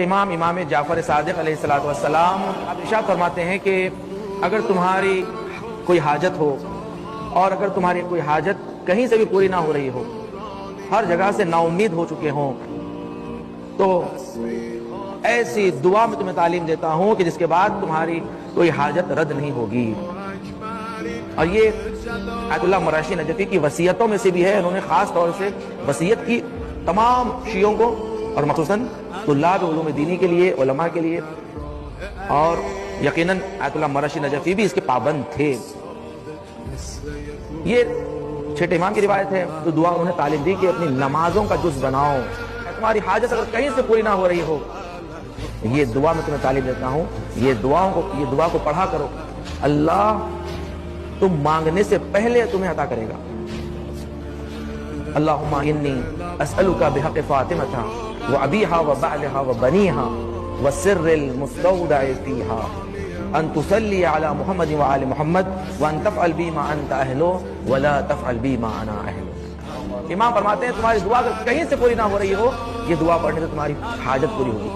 امام جعفر صادق علیہ السلام ارشاد فرماتے ہیں کہ اگر تمہاری کوئی حاجت ہو اور اگر تمہاری کوئی حاجت کہیں سے بھی پوری نہ ہو رہی ہو، ہر جگہ سے نا امید ہو چکے ہوں، تو ایسی دعا میں تمہیں تعلیم دیتا ہوں کہ جس کے بعد تمہاری کوئی حاجت رد نہیں ہوگی۔ اور یہ آیت اللہ مراشی نجفی کی وصیتوں میں سے بھی ہے۔ انہوں نے خاص طور سے وصیت کی تمام شیعوں کو اور مخصوصاً طلاب علوم دینی کے لیے، علماء کے لیے، اور یقیناً آیت اللہ مراشی نجفی بھی اس کے پابند تھے۔ یہ چھٹے امام کی روایت ہے، تو دعا انہوں نے تعلیم دی کہ اپنی نمازوں کا جز بناؤ، تمہاری حاجت اگر کہیں سے پوری نہ ہو رہی ہو، یہ دعا میں تمہیں تعلیم دیتا ہوں، یہ دعا کو پڑھا کرو، اللہ تم مانگنے سے پہلے تمہیں عطا کرے گا۔ اللہم انی اسألک بحق فاطمہ وابیہا وبعلہا وبنیہا والسر المستودع فیہا ان تصلی علی محمد وآل محمد وان تفعل بی ما انت اہلو ولا تفعل بی ما انا اہلو۔ امام فرماتے ہیں تمہاری دعا اگر کہیں سے پوری نہ ہو رہی ہو، یہ دعا پڑھنے سے تمہاری حاجت پوری ہوگی۔